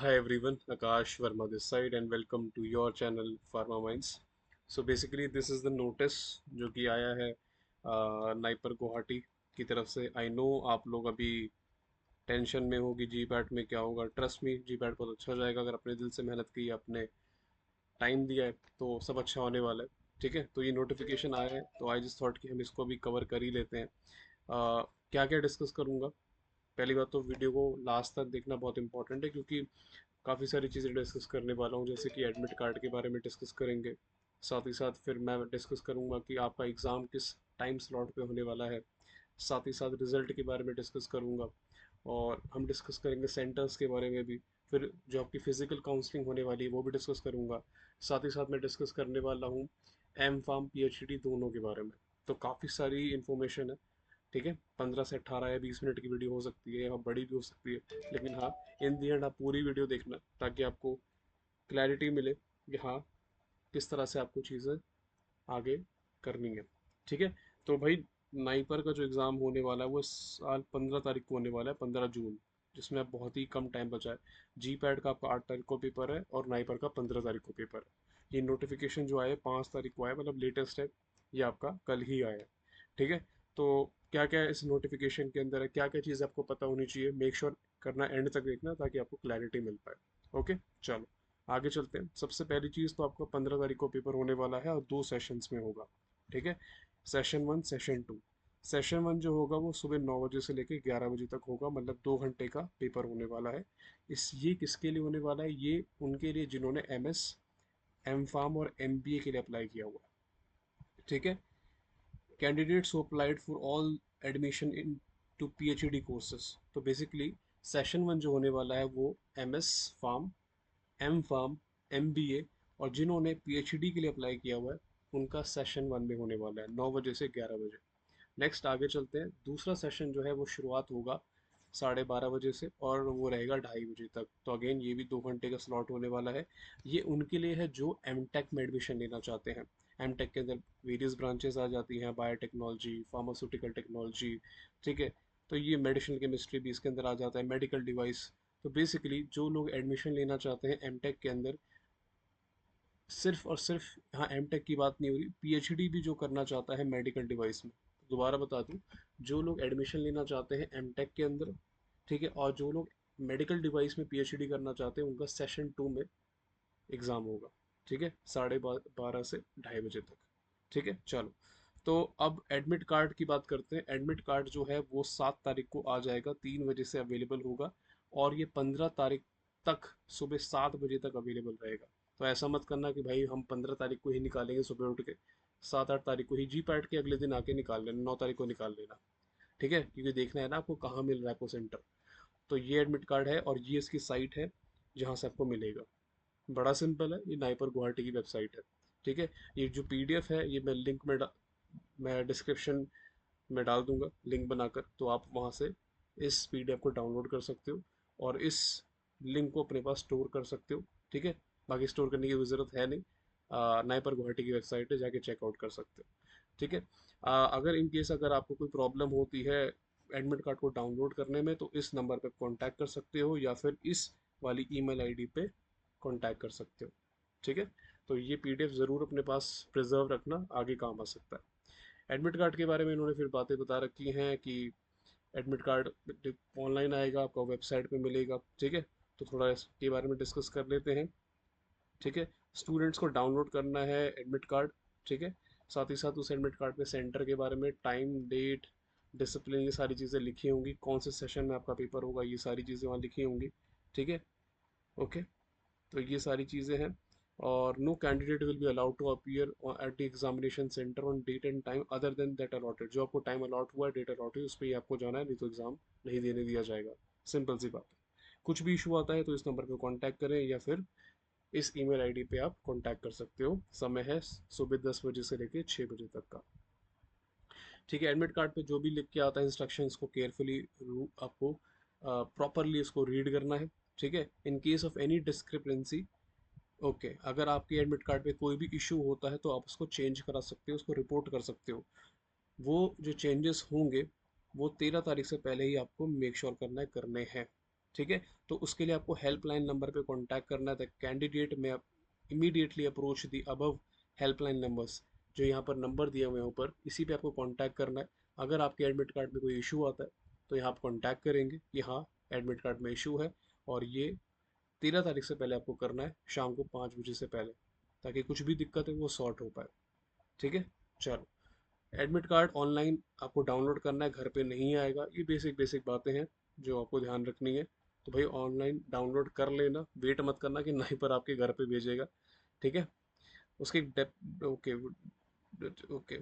Hi everyone, Akash Verma this side and welcome to your channel Pharma Minds. So basically this is the notice जो कि आया है NIPER Guwahati की तरफ से। आई नो आप लोग अभी टेंशन में हो कि जी पैट में क्या होगा। ट्रस्ट मी, जी पैट बहुत अच्छा जाएगा। अगर अपने दिल से मेहनत की, आपने टाइम दिया है तो सब अच्छा होने वाला है। ठीक है, तो ये नोटिफिकेशन आया है तो आई जस्ट थॉट कि हम इसको भी कवर कर ही लेते हैं। क्या क्या डिस्कस करूँगा। पहली बात तो वीडियो को लास्ट तक देखना बहुत इंपॉर्टेंट है, क्योंकि काफ़ी सारी चीज़ें डिस्कस करने वाला हूँ। जैसे कि एडमिट कार्ड के बारे में डिस्कस करेंगे, साथ ही साथ फिर मैं डिस्कस करूँगा कि आपका एग्ज़ाम किस टाइम स्लॉट पे होने वाला है। साथ ही साथ रिज़ल्ट के बारे में डिस्कस करूँगा, और हम डिस्कस करेंगे सेंटर्स के बारे में भी। फिर जो आपकी फ़िज़िकल काउंसलिंग होने वाली है वो भी डिस्कस करूँगा। साथ ही साथ मैं डिस्कस करने वाला हूँ एम फार्म पीएचडी दोनों के बारे में। तो काफ़ी सारी इन्फॉर्मेशन है। ठीक है, 15 से 18 या 20 मिनट की वीडियो हो सकती है या बड़ी भी हो सकती है, लेकिन हाँ, इन दी एंड आप पूरी वीडियो देखना ताकि आपको क्लैरिटी मिले कि हाँ, किस तरह से आपको चीज़ें आगे करनी है। ठीक है, तो भाई नाइपर का जो एग्ज़ाम होने वाला है वो इस साल 15 तारीख को होने वाला है, 15 जून, जिसमें अब बहुत ही कम टाइम बचा है। जी पैड का आपका 8 तारीख को पेपर है और नाइपर का 15 तारीख को पेपर है। ये नोटिफिकेशन जो आया 5 तारीख को आया, मतलब लेटेस्ट है, ये आपका कल ही आया है। ठीक है, तो क्या क्या इस नोटिफिकेशन के अंदर है, क्या क्या चीज़ आपको पता होनी चाहिए, मेक श्योर करना, एंड तक देखना ताकि आपको क्लैरिटी मिल पाए। ओके, चलो आगे चलते हैं। सबसे पहली चीज़ तो आपका 15 तारीख को पेपर होने वाला है और 2 सेशंस में होगा। ठीक है, session one, session two. Session one जो होगा वो सुबह 9 बजे से लेकर 11 बजे तक होगा, मतलब 2 घंटे का पेपर होने वाला है। ये किसके लिए होने वाला है? ये उनके लिए जिन्होंने MS, एम फार्म और MBA के लिए अप्लाई किया हुआ है। ठीक है, candidates who applied for all admission in to PhD courses. तो बेसिकली सेशन वन जो होने वाला है वो MS pharm, M pharm, MBA और जिन्होंने PhD के लिए अप्लाई किया हुआ है उनका सेशन वन में होने वाला है, 9 बजे से 11 बजे। नेक्स्ट आगे चलते हैं। दूसरा सेशन जो है वो शुरुआत होगा 12:30 बजे से और वो रहेगा 2:30 बजे तक। तो अगेन ये भी 2 घंटे का स्लॉट होने वाला है। ये उनके लिए है जो एमटेक में एडमिशन लेना चाहते हैं। एमटेक के अंदर वेरियस ब्रांचेस आ जाती हैं, बायोटेक्नोलॉजी, फार्मास्यूटिकल टेक्नोलॉजी। ठीक है, तो ये मेडिसिनल केमिस्ट्री भी इसके अंदर आ जाता है, मेडिकल डिवाइस। तो बेसिकली जो लोग एडमिशन लेना चाहते हैं एमटेक के अंदर, सिर्फ और सिर्फ, यहाँ एमटेक की बात नहीं हो रही, PhD भी जो करना चाहता है मेडिकल डिवाइस में, दोबारा बता दूं, जो लोग एडमिशन लेना चाहते हैं एमटेक के अंदर, ठीक है, और जो लोग मेडिकल डिवाइस में PhD करना चाहते हैं उनका सेशन टू में एग्ज़ाम होगा। ठीक है, 12:30 से 2:30 बजे तक। ठीक है, चलो, तो अब एडमिट कार्ड की बात करते हैं। एडमिट कार्ड जो है वो 7 तारीख को आ जाएगा, 3 बजे से अवेलेबल होगा, और ये 15 तारीख तक सुबह 7 बजे तक अवेलेबल रहेगा। तो ऐसा मत करना कि भाई हम 15 तारीख को ही निकालेंगे सुबह उठ के, 7-8 तारीख को ही जी पैड के अगले दिन आके निकाल लेना, 9 तारीख को निकाल लेना। ठीक है, क्योंकि देखना है ना आपको कहाँ मिल रहा है आपको सेंटर। तो ये एडमिट कार्ड है और ये इसकी साइट है जहाँ से आपको मिलेगा। बड़ा सिंपल है, ये नाइपर गुवाहाटी की वेबसाइट है। ठीक है, ये जो PDF है ये मैं लिंक में मैं डिस्क्रिप्शन में डाल दूंगा लिंक बनाकर, तो आप वहाँ से इस PDF को डाउनलोड कर सकते हो और इस लिंक को अपने पास स्टोर कर सकते हो। ठीक है, बाकी स्टोर करने की ज़रूरत है नहीं, नाइपर गुवाहाटी की वेबसाइट है, जाके चेकआउट कर सकते हो। ठीक है, अगर इन केस अगर आपको कोई प्रॉब्लम होती है एडमिट कार्ड को डाउनलोड करने में, तो इस नंबर पे कांटेक्ट कर सकते हो या फिर इस वाली ईमेल आईडी पे कांटेक्ट कर सकते हो। ठीक है, तो ये PDF ज़रूर अपने पास प्रिजर्व रखना, आगे काम आ सकता है। एडमिट कार्ड के बारे में इन्होंने फिर बातें बता रखी हैं कि एडमिट कार्ड ऑनलाइन आएगा, आपका वेबसाइट पे मिलेगा। ठीक है, तो थोड़ा इसके बारे में डिस्कस कर लेते हैं। ठीक है, स्टूडेंट्स को डाउनलोड करना है एडमिट कार्ड। ठीक है, साथ ही साथ उस एडमिट कार्ड पे सेंटर के बारे में, टाइम, डेट, डिसिप्लिन, ये सारी चीज़ें लिखी होंगी, कौन से सेशन में आपका पेपर होगा ये सारी चीज़ें वहाँ लिखी होंगी। ठीक है, ओके, तो ये सारी चीज़ें हैं। और no candidate will be allowed to appear at the examination centre on date and time other than that allotted. जो आपको टाइम अलॉट हुआ है, डेट अलॉट है, उस पर ही आपको जाना है, नहीं तो एग्ज़ाम नहीं देने दिया जाएगा। सिंपल सी बात है। कुछ भी इशू आता है तो इस नंबर पर कॉन्टैक्ट करें या फिर इस ईमेल आईडी पे आप कॉन्टैक्ट कर सकते हो। समय है सुबह 10 बजे से लेकर 6 बजे तक का। ठीक है, एडमिट कार्ड पे जो भी लिख के आता है इंस्ट्रक्शंस को केयरफुली आपको प्रॉपरली इसको रीड करना है। ठीक है, in case of any discrepancy, okay, अगर आपके एडमिट कार्ड पे कोई भी इशू होता है तो आप उसको चेंज करा सकते हो, उसको रिपोर्ट कर सकते हो। वो जो चेंजेस होंगे वो 13 तारीख से पहले ही आपको मेक श्योर करना है, करने हैं। ठीक है। तो उसके लिए आपको हेल्पलाइन नंबर पे कांटेक्ट करना था। कैंडिडेट में आप immediately approach the above helpline numbers, जो यहाँ पर नंबर दिए हुए हैं ऊपर, इसी पे आपको कांटेक्ट करना है। अगर आपके एडमिट कार्ड में कोई इशू आता है तो यहाँ आप कांटेक्ट करेंगे कि हाँ एडमिट कार्ड में इशू है, और ये 13 तारीख से पहले आपको करना है, शाम को 5 बजे से पहले, ताकि कुछ भी दिक्कत है वो सॉर्ट हो पाए। ठीक है। चलो, एडमिट कार्ड ऑनलाइन आपको डाउनलोड करना है, घर पे नहीं आएगा। ये बेसिक बेसिक बातें हैं जो आपको ध्यान रखनी है। तो भाई ऑनलाइन डाउनलोड कर लेना, वेट मत करना कि नहीं पर आपके घर पे भेजेगा। ठीक है। उसके डेप ओके, ओके,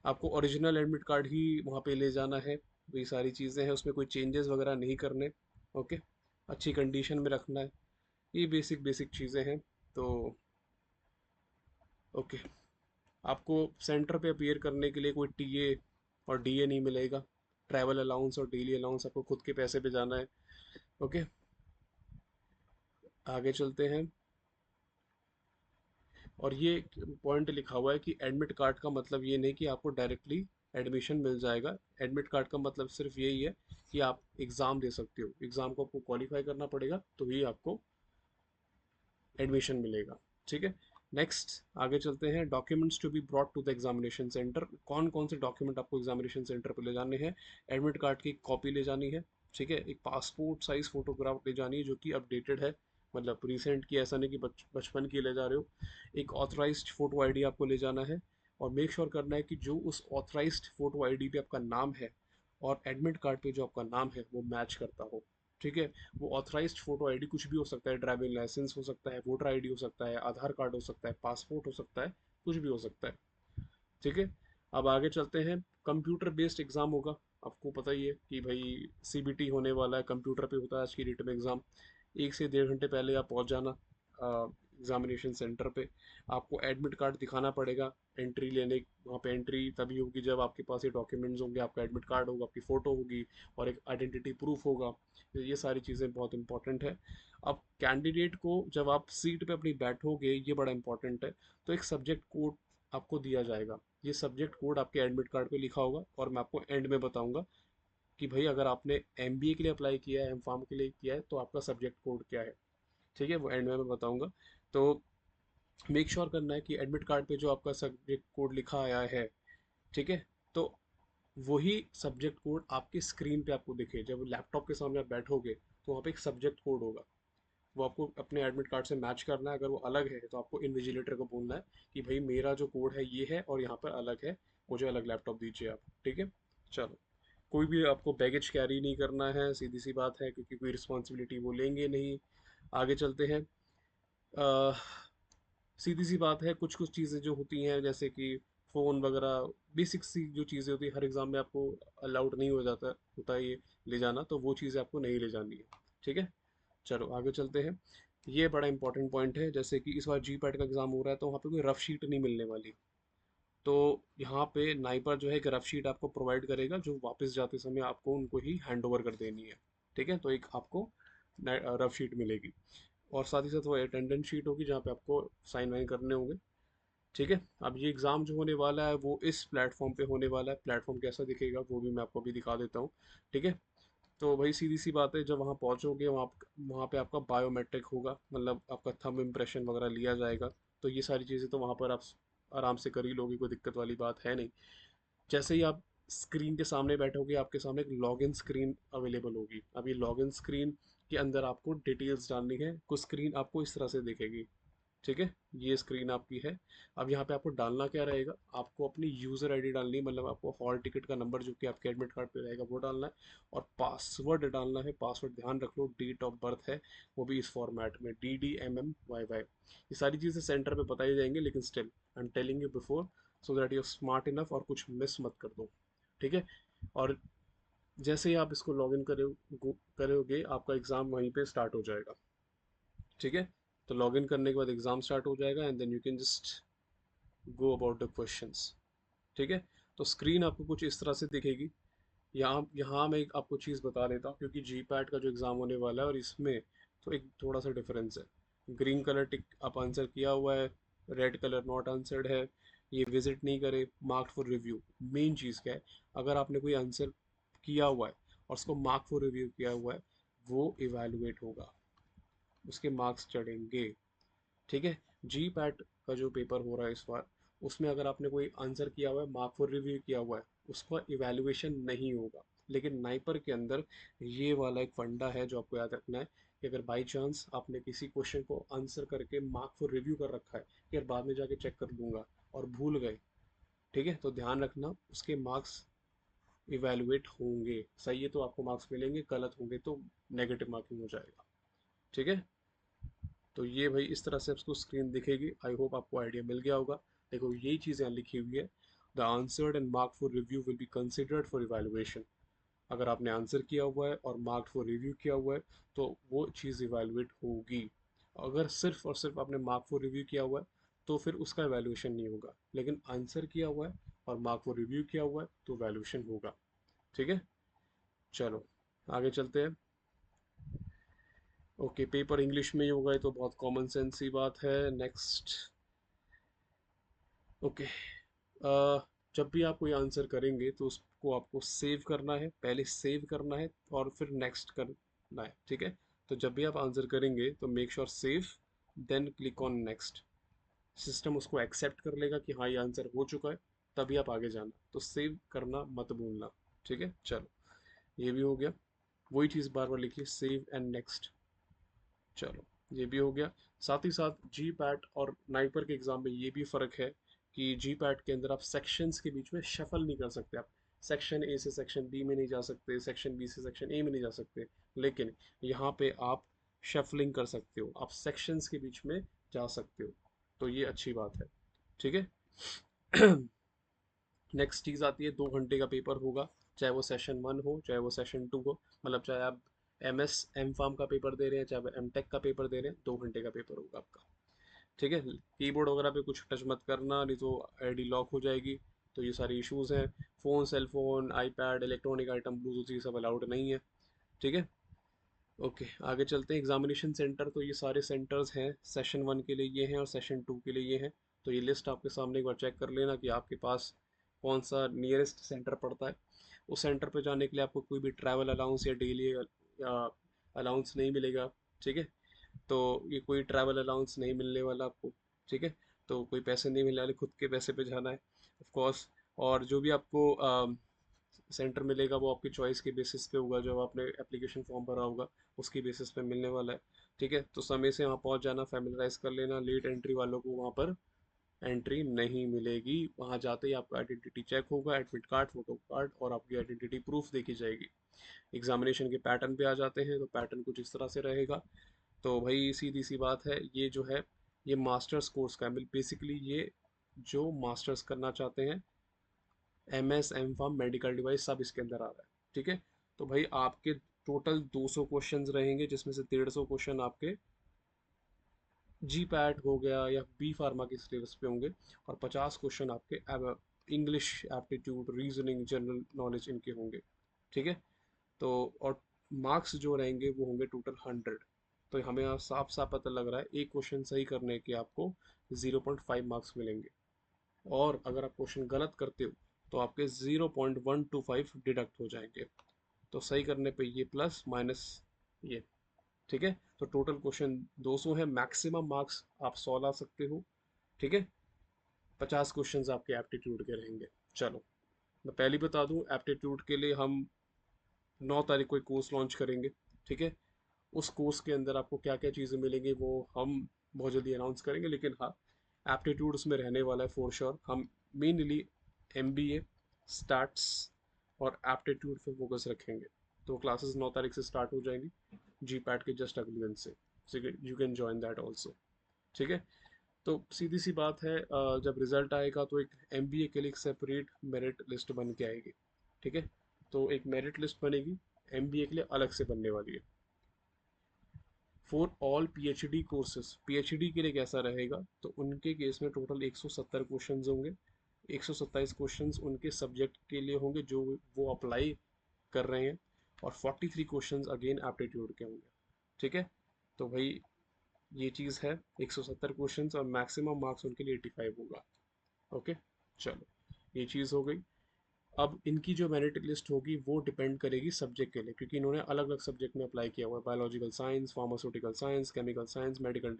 आपको ओरिजिनल एडमिट कार्ड ही वहाँ पे ले जाना है। वही सारी चीज़ें हैं, उसमें कोई चेंजेस वगैरह नहीं करने। ओके, अच्छी कंडीशन में रखना है। ये बेसिक बेसिक चीज़ें हैं। तो ओके, आपको सेंटर पे अपीयर करने के लिए कोई टीए और डीए नहीं मिलेगा। ट्रैवल अलाउंस और डेली अलाउंस आपको खुद के पैसे पे जाना है। ओके, आगे चलते हैं। और ये पॉइंट लिखा हुआ है कि एडमिट कार्ड का मतलब ये नहीं कि आपको डायरेक्टली एडमिशन मिल जाएगा। एडमिट कार्ड का मतलब सिर्फ यही है कि आप एग्ज़ाम दे सकते हो, एग्ज़ाम को आपको क्वालिफाई करना पड़ेगा तो ही आपको एडमिशन मिलेगा। ठीक है। नेक्स्ट, आगे चलते हैं। Documents to be brought to the examination centre. कौन कौन से डॉक्यूमेंट आपको एग्जामिनेशन सेंटर पे ले जाने हैं? एडमिट कार्ड की कॉपी ले जानी है। ठीक है। एक पासपोर्ट साइज फोटोग्राफ ले जानी है जो कि अपडेटेड है, मतलब रिसेंट की, ऐसा नहीं कि बचपन की ले जा रहे हो। एक ऑथराइज्ड फोटो आईडी आपको ले जाना है, और मेक श्योर करना है कि जो उस ऑथराइज्ड फोटो आईडी पे आपका नाम है और एडमिट कार्ड पे जो आपका नाम है वो मैच करता हो। ठीक है। वो ऑथराइज्ड फोटो आईडी कुछ भी हो सकता है, ड्राइविंग लाइसेंस हो सकता है, वोटर आईडी हो सकता है, आधार कार्ड हो सकता है, पासपोर्ट हो सकता है, कुछ भी हो सकता है। ठीक है। अब आगे चलते हैं। कंप्यूटर बेस्ड एग्जाम होगा। आपको पता ही है कि भाई सीबीटी होने वाला है, कंप्यूटर पे होता है आज की डेट में एग्जाम। 1 से 1.5 घंटे पहले आप पहुंच जाना एग्जामिनेशन सेंटर पे। आपको एडमिट कार्ड दिखाना पड़ेगा एंट्री लेने। वहाँ पे एंट्री तभी होगी जब आपके पास ये डॉक्यूमेंट्स होंगे, आपका एडमिट कार्ड होगा, आपकी फ़ोटो होगी, और एक आइडेंटिटी प्रूफ होगा। तो ये सारी चीज़ें बहुत इंपॉर्टेंट है। अब कैंडिडेट को जब आप सीट पे अपनी बैठोगे, ये बड़ा इंपॉर्टेंट है, तो एक सब्जेक्ट कोड आपको दिया जाएगा। ये सब्जेक्ट कोड आपके एडमिट कार्ड पे लिखा होगा, और मैं आपको एंड में बताऊंगा कि भाई अगर आपने एमबीए के लिए अप्लाई किया है, एम फार्म के लिए किया है, तो आपका सब्जेक्ट कोड क्या है। ठीक है, वो एंड में मैं बताऊंगा। तो मेक श्योर करना है कि एडमिट कार्ड पे जो आपका सब्जेक्ट कोड लिखा आया है, ठीक है, तो वही सब्जेक्ट कोड आपकी स्क्रीन पे आपको दिखे। जब लैपटॉप के सामने आप बैठोगे तो वहाँ पे एक सब्जेक्ट कोड होगा, वो आपको अपने एडमिट कार्ड से मैच करना है। अगर वो अलग है तो आपको इन्विजिलेटर को बोलना है कि भाई मेरा जो कोड है ये है और यहाँ पर अलग है, मुझे अलग लैपटॉप दीजिए आप। ठीक है। चलो, कोई भी आपको बैगेज कैरी नहीं करना है, सीधी सी बात है, क्योंकि कोई रिस्पॉन्सिबिलिटी वो लेंगे नहीं। आगे चलते हैं। सीधी सी बात है, कुछ कुछ चीज़ें जो होती हैं जैसे कि फ़ोन वगैरह, बेसिक सी जो चीज़ें होती है हर एग्ज़ाम में आपको अलाउड नहीं हो जाता होता है ये ले जाना, तो वो चीज़ें आपको नहीं ले जानी है। ठीक है। चलो आगे चलते हैं। ये बड़ा इंपॉर्टेंट पॉइंट है, जैसे कि इस बार जी पैट का एग्ज़ाम हो रहा है तो वहाँ पे कोई रफ शीट नहीं मिलने वाली। तो यहाँ पे नाइपर जो है एक रफ शीट आपको प्रोवाइड करेगा, जो वापस जाते समय आपको उनको ही हैंड ओवर कर देनी है। ठीक है। तो एक आपको रफ शीट मिलेगी, और साथ ही साथ वो अटेंडेंस शीट होगी जहाँ पे आपको साइन वाइन करने होंगे। ठीक है। अब ये एग्ज़ाम जो होने वाला है वो इस प्लेटफॉर्म पे होने वाला है। प्लेटफॉर्म कैसा दिखेगा वो भी मैं आपको अभी दिखा देता हूँ। ठीक है। तो वही सीधी सी बात है, जब वहाँ पहुँचोगे वहाँ वहाँ पे आपका बायोमेट्रिक होगा, मतलब आपका थंब इम्प्रेशन वगैरह लिया जाएगा। तो ये सारी चीज़ें तो वहाँ पर आप आराम से कर ही लोगे, कोई दिक्कत वाली बात है नहीं। जैसे ही आप स्क्रीन के सामने बैठोगे, आपके सामने एक लॉगिन स्क्रीन अवेलेबल होगी। अब ये लॉगिन स्क्रीन के अंदर आपको डिटेल्स डालनी है। कुछ स्क्रीन आपको इस तरह से दिखेगी। ठीक है। ये स्क्रीन आपकी है। अब यहाँ पे आपको डालना क्या रहेगा, आपको अपनी यूज़र आईडी डालनी है, मतलब आपको हॉल टिकट का नंबर जो कि आपके एडमिट कार्ड पे रहेगा वो डालना है, और पासवर्ड डालना है। पासवर्ड ध्यान रख लो, डेट ऑफ बर्थ है वो भी इस फॉर्मेट में DDMMYY। ये सारी चीज़ें सेंटर पे बताई जाएंगी, लेकिन still I am telling you before, so that you are smart enough और कुछ मिस मत कर दो। ठीक है। और जैसे ही आप इसको लॉग इन करोगे आपका एग्ज़ाम वहीं पे स्टार्ट हो जाएगा। ठीक है। तो लॉग इन करने के बाद एग्ज़ाम स्टार्ट हो जाएगा, and then you can just go about the questions. ठीक है। तो स्क्रीन आपको कुछ इस तरह से दिखेगी। यहाँ यहाँ मैं एक आपको चीज़ बता देता हूँ, क्योंकि जी पैट का जो एग्ज़ाम होने वाला है और इसमें तो एक थोड़ा सा डिफरेंस है। ग्रीन कलर टिक आप आंसर किया हुआ है, रेड कलर नॉट आंसर्ड है, ये विजिट नहीं करे, मार्क फॉर रिव्यू। मेन चीज़ क्या है, अगर आपने कोई आंसर किया हुआ है और उसको मार्क फॉर रिव्यू किया हुआ है, वो इवैल्यूएट होगा, उसके मार्क्स चढ़ेंगे। ठीक है। जी पैट का जो पेपर हो रहा है इस बार, उसमें अगर आपने कोई आंसर किया हुआ है, मार्क फॉर रिव्यू किया हुआ है, उसका इवैल्यूएशन नहीं होगा। लेकिन नाइपर के अंदर ये वाला एक फंडा है जो आपको याद रखना है कि अगर बाई चांस आपने किसी क्वेश्चन को आंसर करके मार्क फॉर रिव्यू कर रखा है कि यार बाद में जाके चेक कर लूंगा, और भूल गए, ठीक है, तो ध्यान रखना उसके मार्क्स इवैल्यूएट होंगे। सही है तो आपको मार्क्स मिलेंगे, गलत होंगे तो नेगेटिव मार्किंग हो जाएगा। ठीक है। तो ये भाई इस तरह से आपको स्क्रीन दिखेगी। आई होप आपको आइडिया मिल गया होगा। देखो यही चीज़ यहाँ लिखी हुई है, the answered and mark for review will be considered for evaluation. अगर आपने आंसर किया हुआ है और मार्क फॉर रिव्यू किया हुआ है तो वो चीज़ इवैल्यूएट होगी। अगर सिर्फ और सिर्फ आपने मार्क फॉर रिव्यू किया हुआ है तो फिर उसका इवैल्यूएशन नहीं होगा, लेकिन आंसर किया हुआ है और मार्क फॉर रिव्यू किया हुआ है तो इवैल्यूएशन होगा। ठीक है। चलो आगे चलते हैं। ओके, पेपर इंग्लिश में ही होगा, ये तो बहुत कॉमन सेंस ही बात है। नेक्स्ट। ओके। जब भी आप कोई आंसर करेंगे तो उसको आपको सेव करना है, पहले सेव करना है और फिर नेक्स्ट करना है। ठीक है। तो जब भी आप आंसर करेंगे तो make sure save, then click on next. System उसको एक्सेप्ट कर लेगा कि हाँ ये आंसर हो चुका है, तभी आप आगे जाना, तो सेव करना मत भूलना। ठीक है। चलो ये भी हो गया। वही चीज़ बार बार लिखिए, सेव एंड नेक्स्ट। चलो ये भी हो गया। साथ ही साथ जी पैट और नाइपर के एग्जाम में ये भी फ़र्क है कि जी पैट के अंदर आप सेक्शंस के बीच में शफल नहीं कर सकते। आप सेक्शन ए से सेक्शन बी में नहीं जा सकते, सेक्शन बी से सेक्शन ए में नहीं जा सकते। लेकिन यहाँ पे आप शफलिंग कर सकते हो, आप सेक्शंस के बीच में जा सकते हो। तो ये अच्छी बात है। ठीक है। नेक्स्ट चीज़ आती है, 2 घंटे का पेपर होगा, चाहे वो सेशन 1 हो चाहे वो सेशन 2 हो। मतलब चाहे आप MS एम फार्म का पेपर दे रहे हैं चाहे वो M Tech का पेपर दे रहे हैं, 2 घंटे का पेपर होगा आपका। ठीक है। कीबोर्ड वगैरह पे कुछ टच मत करना, नहीं तो ID लॉक हो जाएगी। तो ये सारी इश्यूज हैं। Phone, cellphone, iPad, electronic item, Bluetooth, ये सब अलाउड नहीं है। ठीक है। ओके आगे चलते हैं। एग्जामिनेशन सेंटर, तो ये सारे सेंटर्स हैं, सेशन 1 के लिए ये हैं और सेशन 2 के लिए ये हैं। तो ये लिस्ट आपके सामने एक बार चेक कर लेना कि आपके पास कौन सा नियरेस्ट सेंटर पड़ता है। उस सेंटर पे जाने के लिए आपको कोई भी ट्रैवल अलाउंस या डेली अलाउंस नहीं मिलेगा। ठीक है। तो ये कोई ट्रैवल अलाउंस नहीं मिलने वाला आपको। ठीक है। तो कोई पैसे नहीं मिलने वाले, खुद के पैसे पे जाना है ऑफ कोर्स। और जो भी आपको सेंटर मिलेगा वो आपकी चॉइस के बेसिस पे होगा, जो आपने एप्लीकेशन फॉर्म भरा होगा उसकी बेसिस पे मिलने वाला है। ठीक है। तो समय से वहाँ पहुँच जाना, फैमिलराइज कर लेना। लेट एंट्री वालों को वहाँ पर एंट्री नहीं मिलेगी। वहाँ जाते ही आपका आइडेंटिटी चेक होगा, एडमिट कार्ड, फोटो कार्ड और आपकी आइडेंटिटी प्रूफ देखी जाएगी। एग्जामिनेशन के पैटर्न पे आ जाते हैं, तो पैटर्न कुछ इस तरह से रहेगा। तो भाई सीधी सी बात है, ये जो है ये मास्टर्स कोर्स का है। बेसिकली ये जो मास्टर्स करना चाहते हैं, MS M pharm medical device सब इसके अंदर आ रहा है। ठीक है। तो भाई आपके टोटल 200 क्वेश्चंस रहेंगे, जिसमें से 150 क्वेश्चन आपके जी पैट हो गया या बी फार्मा के सिलेबस पे होंगे, और 50 क्वेश्चन आपके English aptitude, reasoning, general knowledge इनके होंगे। ठीक है। तो और मार्क्स जो रहेंगे वो होंगे टोटल 100। तो हमें यहाँ साफ साफ पता लग रहा है एक क्वेश्चन सही करने के आपको 0.5 मार्क्स मिलेंगे, और अगर आप क्वेश्चन गलत करते हो तो आपके 0.125 डिडक्ट हो जाएंगे। तो सही करने पे ये प्लस माइनस ये। ठीक है। तो टोटल क्वेश्चन 200 है, मैक्सिमम मार्क्स आप 100 ला सकते हो। ठीक है। 50 क्वेश्चंस आपके एप्टीट्यूड के रहेंगे। चलो मैं पहले ही बता दूं, एप्टीट्यूड के लिए हम 9 तारीख को एक कोर्स लॉन्च करेंगे। ठीक है। उस कोर्स के अंदर आपको क्या क्या चीज़ें मिलेंगी वो हम बहुत जल्दी अनाउंस करेंगे, लेकिन हाँ एप्टीट्यूड उसमें रहने वाला है फॉर श्योर। हम मेनली MBA, स्टैट्स और एप्टीट्यूड पे फोकस रखेंगे। तो क्लासेस 9 तारीख से स्टार्ट हो जाएंगी, जी पैट के जस्ट अगले दिन से। You can join that also. ठीक है। तो सीधी सी बात है, जब रिजल्ट आएगा तो एक MBA के लिए एक सेपरेट मेरिट लिस्ट बन के आएगी। ठीक है। तो एक मेरिट लिस्ट बनेगी, MBA के लिए अलग से बनने वाली है। For all PhD courses, PhD के लिए कैसा रहेगा, तो उनके केस में टोटल 170 क्वेश्चंस होंगे। 127 क्वेश्चंस उनके सब्जेक्ट के लिए होंगे जो वो अप्लाई कर रहे हैं, और 43 क्वेश्चंस अगेन एप्टीट्यूड के होंगे। ठीक है। तो भाई ये चीज़ है, 170 क्वेश्चंस और मैक्सिमम मार्क्स उनके लिए 85 होगा। ओके। चलो ये चीज़ हो गई। अब इनकी जो मेरिट लिस्ट होगी वो डिपेंड करेगी सब्जेक्ट के लिए, क्योंकि इन्होंने अलग अलग सब्जेक्ट में अप्लाई किया हुआ है, biological science, pharmaceutical science, chemical science, medical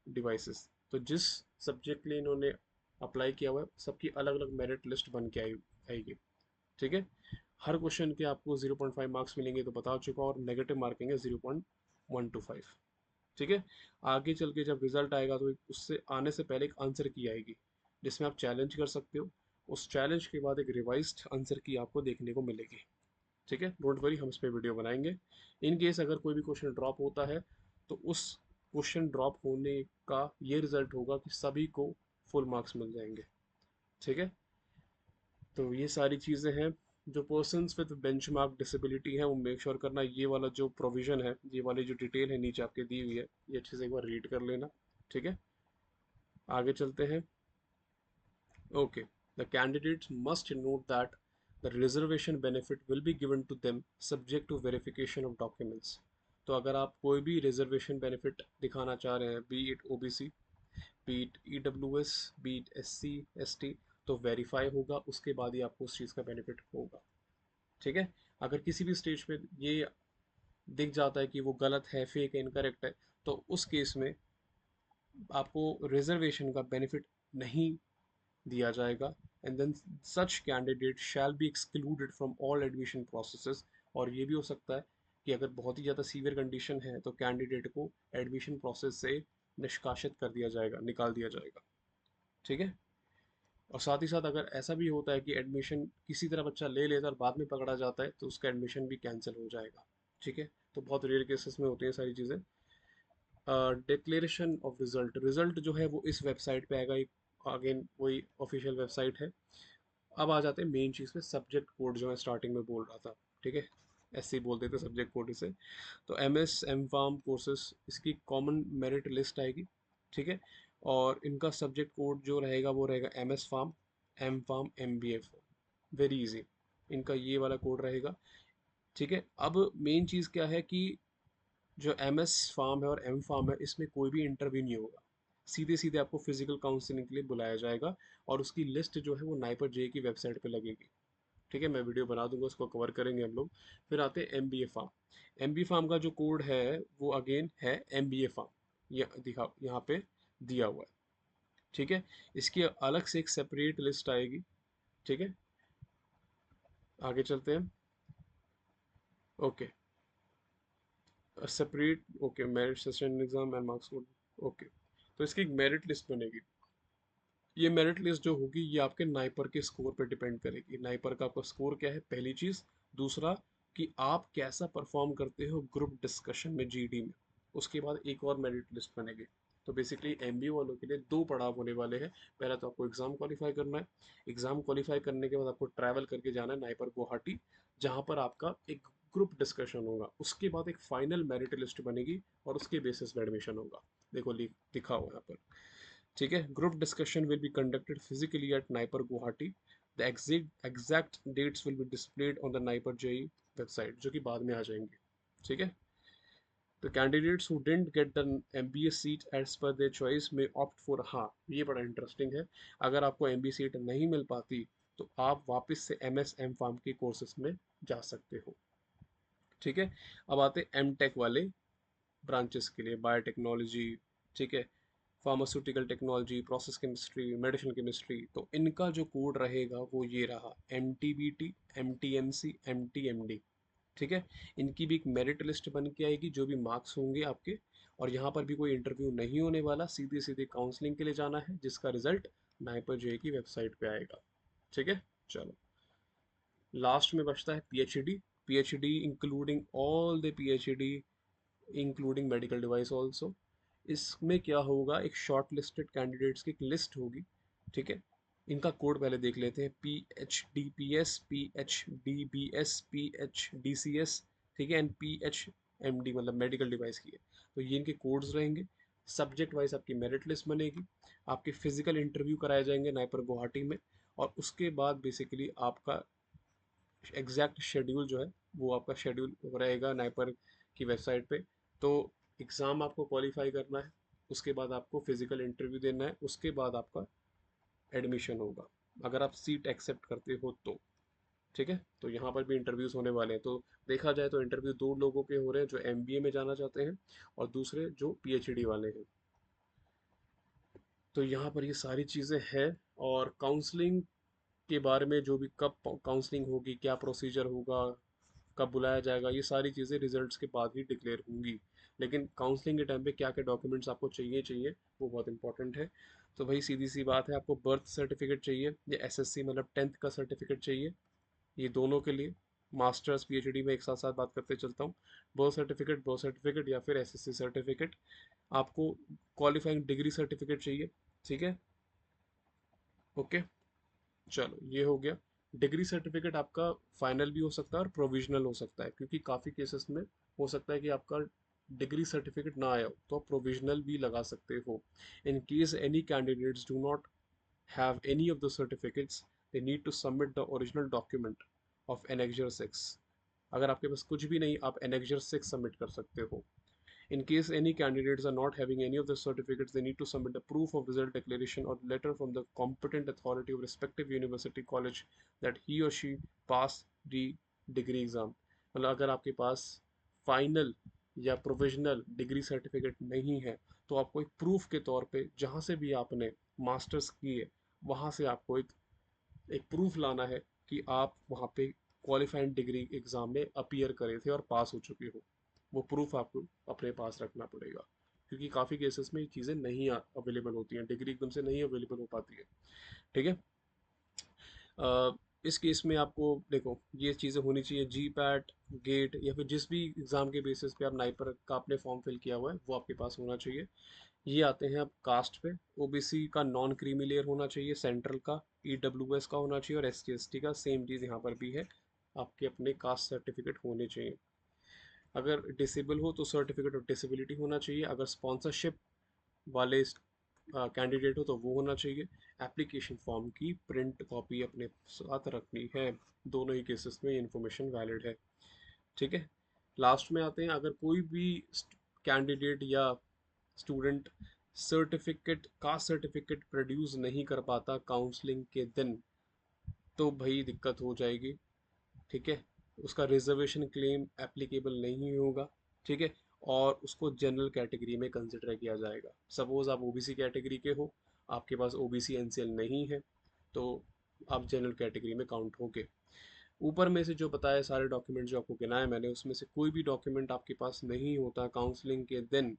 devices. तो जिस सब्जेक्ट के लिए इन्होंने अप्लाई किया हुआ है सबकी अलग अलग मेरिट लिस्ट बन के आएगी। ठीक है। हर क्वेश्चन के आपको 0.5 मार्क्स मिलेंगे तो बता चुका, और नेगेटिव मार्किंग है 0.125। ठीक है। आगे चल के जब रिजल्ट आएगा तो उससे आने से पहले एक आंसर की आएगी जिसमें आप चैलेंज कर सकते हो। उस चैलेंज के बाद एक रिवाइज्ड आंसर की आपको देखने को मिलेगी। ठीक है, डोंट वरी, हम इस पर वीडियो बनाएंगे। इन केस अगर कोई भी क्वेश्चन ड्रॉप होता है तो उस क्वेश्चन ड्रॉप होने का ये रिजल्ट होगा कि सभी को फुल मार्क्स मिल जाएंगे। ठीक है। तो ये सारी चीज़ें हैं। जो पर्सन्स विद बेंचमार्क डिसेबिलिटी है वो मेक श्योर करना ये वाला जो प्रोविज़न है, ये वाली जो डिटेल है नीचे आपके दी हुई है, ये अच्छे से एक बार रीड कर लेना। ठीक है। आगे चलते हैं। Okay. The candidates must note that the reservation benefit will be given to them subject to verification of documents. तो अगर आप कोई भी रिजर्वेशन बेनिफिट दिखाना चाह रहे हैं, B it OBC, B it EWS, B it SC ST, तो वेरीफाई होगा, उसके बाद ही आपको उस चीज़ का बेनिफिट होगा। ठीक है। अगर किसी भी स्टेज पे ये दिख जाता है कि वो गलत है, फेक है, इनकरेक्ट है, तो उस केस में आपको रिजर्वेशन का बेनिफिट नहीं दिया जाएगा। And then such candidate shall be excluded from all admission processes. और ये भी हो सकता है कि अगर बहुत ही ज़्यादा सीवियर कंडीशन है तो कैंडिडेट को एडमिशन प्रोसेस से निष्कासित कर दिया जाएगा, निकाल दिया जाएगा। ठीक है। और साथ ही साथ अगर ऐसा भी होता है कि एडमिशन किसी तरह बच्चा ले लेता है और बाद में पकड़ा जाता है तो उसका एडमिशन भी कैंसिल हो जाएगा। ठीक है। तो बहुत रेयर केसेस में होती हैं सारी चीज़ें। डिक्लेरेशन ऑफ रिजल्ट, रिजल्ट जो है वो इस वेबसाइट पे आएगा, एक अगेन वही ऑफिशियल वेबसाइट है। अब आ जाते हैं मेन चीज़ पे, सब्जेक्ट कोड जो मैं स्टार्टिंग में बोल रहा था। ठीक है। ऐसे ही बोल देते सब्जेक्ट कोड इसे। तो M S M pharm courses, इसकी कॉमन मेरिट लिस्ट आएगी। ठीक है। और इनका सब्जेक्ट कोड जो रहेगा वो रहेगा M S form, M form, M B A form, very easy. इनका ये वाला कोड रहेगा। ठीक है। अब मेन चीज़ क्या है कि जो एम एस फार्म है और एम फार्म है इसमें कोई भी इंटरव्यू नहीं होगा, सीधे सीधे आपको फिजिकल काउंसलिंग के लिए बुलाया जाएगा। और उसकी लिस्ट जो है वो नाइपर जे की वेबसाइट पे लगेगी। ठीक है, मैं वीडियो बना दूंगा, उसको कवर करेंगे हम लोग। फिर आते हैं M B A farm. M B farm का जो कोड है वो अगेन है एम बी ए फार्म, ये दिखा यहाँ पे दिया हुआ है। ठीक है। इसकी अलग से एक सेपरेट लिस्ट आएगी। ठीक है। आगे चलते हैं। Okay. Separate, okay, merit session exam and marks code. Okay. तो इसकी एक मेरिट लिस्ट बनेगी। ये मेरिट लिस्ट जो होगी ये आपके नाइपर के स्कोर पे डिपेंड करेगी। नाइपर का आपका स्कोर क्या है, पहली चीज़। दूसरा कि आप कैसा परफॉर्म करते हो ग्रुप डिस्कशन में, जीडी में। उसके बाद एक और मेरिट लिस्ट बनेगी। तो बेसिकली एमबीए वालों के लिए दो पड़ाव होने वाले हैं। पहला तो आपको एग्ज़ाम क्वालिफाई करना है। एग्ज़ाम क्वालिफाई करने के बाद आपको ट्रैवल करके जाना है नाइपर गुवाहाटी, जहाँ पर आपका एक ग्रुप डिस्कशन होगा। उसके बाद एक फाइनल मेरिट लिस्ट बनेगी और उसके बेसिस पे एडमिशन होगा। देखो लिखा हुआ है यहाँ पर। ठीक है। Group discussion will be conducted physically at NIPER Guwahati. The exact dates will be displayed on the NIPER JEE website, जो कि बाद में आ जाएंगे। ठीक है। The candidates who didn't get the MBA seat as per their choice में opt for, हाँ ये बड़ा इंटरेस्टिंग है, अगर आपको एमबीए सीट नहीं मिल पाती तो आप वापस से एमएस एम फार्म के कोर्सेज में जा सकते हो। ठीक है। अब आते हैं एम टेक वाले ब्रांचेस के लिए, बायोटेक्नोलॉजी, ठीक है, pharmaceutical technology, process chemistry, medicine chemistry. तो इनका जो कोड रहेगा वो ये रहा, M T B T, M T M C, M T M D. ठीक है। इनकी भी एक मेरिट लिस्ट बन के आएगी, जो भी मार्क्स होंगे आपके। और यहाँ पर भी कोई इंटरव्यू नहीं होने वाला, सीधे सीधे काउंसलिंग के लिए जाना है, जिसका रिजल्ट नाइपर जे की वेबसाइट पे आएगा। ठीक है। चलो, लास्ट में बचता है PhD. PhD including all the PhD, including medical device also. इसमें क्या होगा, एक शॉर्ट लिस्टेड कैंडिडेट्स की एक लिस्ट होगी। ठीक है। इनका कोड पहले देख लेते हैं, P H D P S, P H D B S, P H D C S. ठीक है। And P H M D मतलब मेडिकल डिवाइस की है। तो ये इनके कोड्स रहेंगे। सब्जेक्ट वाइज आपकी मेरिट लिस्ट बनेगी। आपके फिजिकल इंटरव्यू कराए जाएंगे नाइपर गुवाहाटी में। और उसके बाद बेसिकली आपका एग्जैक्ट शेड्यूल जो है वो आपका शेड्यूल रहेगा नाइपर की वेबसाइट पे। तो एग्ज़ाम आपको क्वालिफाई करना है, उसके बाद आपको फिजिकल इंटरव्यू देना है, उसके बाद आपका एडमिशन होगा, अगर आप सीट एक्सेप्ट करते हो तो। ठीक है, तो यहाँ पर भी इंटरव्यूज होने वाले हैं। तो देखा जाए तो इंटरव्यू दो लोगों के हो रहे हैं, जो एमबीए में जाना चाहते हैं और दूसरे जो पीएचडी वाले हैं। तो यहाँ पर ये सारी चीज़ें हैं। और काउंसलिंग के बारे में, जो भी कब काउंसलिंग होगी, क्या प्रोसीजर होगा, कब बुलाया जाएगा, ये सारी चीज़ें रिजल्ट्स के बाद ही डिक्लेयर होंगी। लेकिन काउंसलिंग के टाइम पे क्या क्या डॉक्यूमेंट्स आपको चाहिए चाहिए वो बहुत इंपॉर्टेंट है। तो भाई सीधी सी बात है, आपको बर्थ सर्टिफिकेट चाहिए या एसएससी मतलब 10th का सर्टिफिकेट चाहिए। ये दोनों के लिए मास्टर्स पीएचडी में एक साथ साथ बात करते चलता हूँ। बर्थ सर्टिफिकेट या फिर एसएससी सर्टिफिकेट। आपको क्वालिफाइंग डिग्री सर्टिफिकेट चाहिए। ठीक है, ओके, चलो ये हो गया। डिग्री सर्टिफिकेट आपका फाइनल भी हो सकता है और प्रोविजनल हो सकता है, क्योंकि काफ़ी केसेस में हो सकता है कि आपका डिग्री सर्टिफिकेट ना आया हो तो आप प्रोविजनल भी लगा सकते हो। In case any candidates do not have any of the certificates, they need to submit the original document of Annexure 6। अगर आपके पास कुछ भी नहीं, आप Annexure 6 सबमिट कर सकते हो। In case any candidates are not having any of the certificates, they need to submit a proof of result declaration or letter from the competent authority of respective university college that he or she passed the degree exam। मतलब अगर आपके पास final या provisional degree certificate नहीं है, तो आपको एक proof के तौर पे जहाँ से भी आपने मास्टर्स किए वहाँ से आपको एक प्रूफ लाना है कि आप वहाँ पे क्वालिफाइंग डिग्री एग्जाम में अपीयर करे थे और पास हो चुके हो। वो प्रूफ आपको अपने पास रखना पड़ेगा, क्योंकि काफ़ी केसेस में ये चीज़ें नहीं अवेलेबल होती हैं, डिग्री एकदम से नहीं अवेलेबल हो पाती है। ठीक है, अ, इस केस में आपको देखो ये चीज़ें होनी चाहिए। जी पैट, गेट या फिर जिस भी एग्ज़ाम के बेसिस पे आप नाइपर का आपने फॉर्म फिल किया हुआ है वो आपके पास होना चाहिए। ये आते हैं अब कास्ट पे। ओबीसी का नॉन क्रीमी लेयर होना चाहिए, सेंट्रल का ईडब्ल्यूएस का होना चाहिए, और एसटी एसटी का सेम चीज़ यहाँ पर भी है। आपके अपने कास्ट सर्टिफिकेट होने चाहिए। अगर डिसेबल हो तो सर्टिफिकेट ऑफ डिसेबिलिटी होना चाहिए। अगर स्पॉन्सरशिप वाले कैंडिडेट हो तो वो होना चाहिए। एप्लीकेशन फॉर्म की प्रिंट कॉपी अपने साथ रखनी है। दोनों ही केसेस में इन्फॉर्मेशन वैलिड है। ठीक है, लास्ट में आते हैं, अगर कोई भी कैंडिडेट या स्टूडेंट कास्ट सर्टिफिकेट प्रोड्यूस नहीं कर पाता काउंसलिंग के दिन, तो भाई दिक्कत हो जाएगी। ठीक है, उसका रिजर्वेशन क्लेम एप्लीकेबल नहीं होगा। ठीक है, और उसको जनरल कैटेगरी में कंसिडर किया जाएगा। सपोज आप ओबीसी कैटेगरी के हो, आपके पास ओबीसी एनसीएल नहीं है, तो आप जनरल कैटेगरी में काउंट होगे। ऊपर में से जो बताए सारे डॉक्यूमेंट जो आपको गिनाए मैंने, उसमें से कोई भी डॉक्यूमेंट आपके पास नहीं होता काउंसलिंग के दिन,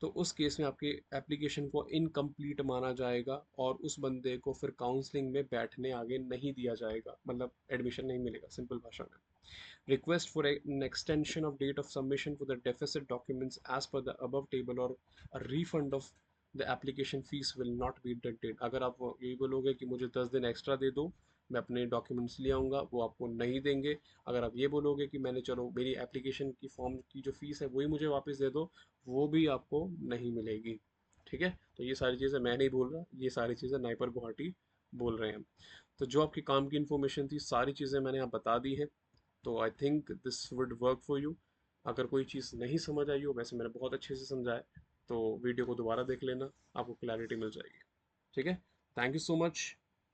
तो उस केस में आपके एप्लीकेशन को इनकम्प्लीट माना जाएगा और उस बंदे को फिर काउंसलिंग में बैठने आगे नहीं दिया जाएगा, मतलब एडमिशन नहीं मिलेगा सिंपल भाषा में। Request for an extension of date of submission for the deficit documents as per the above table or a refund of the application fees will not be deducted। अगर आप यही बोलोगे कि मुझे 10 दिन एक्स्ट्रा दे दो, मैं अपने डॉक्यूमेंट्स ले आऊँगा, वो आपको नहीं देंगे। अगर आप ये बोलोगे कि मैंने चलो मेरी एप्लीकेशन की फॉर्म की जो फीस है वही मुझे वापस दे दो, वो भी आपको नहीं मिलेगी। ठीक है, तो ये सारी चीज़ें मैं नहीं बोल रहा, ये सारी चीज़ें नाइपर गुवाहाटी बोल रहे हैं। तो जो आपकी काम की इन्फॉर्मेशन थी सारी चीज़ें मैंने यहाँ बता दी है। तो I think this would work for you. अगर कोई चीज़ नहीं समझ आई हो, वैसे मैंने बहुत अच्छे से समझाया, तो वीडियो को दोबारा देख लेना, आपको क्लैरिटी मिल जाएगी। ठीक है, thank you so much,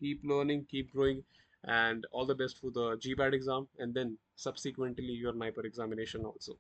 keep learning, keep growing, and all the best for the GPAT exam and then subsequently your NIPER examination also.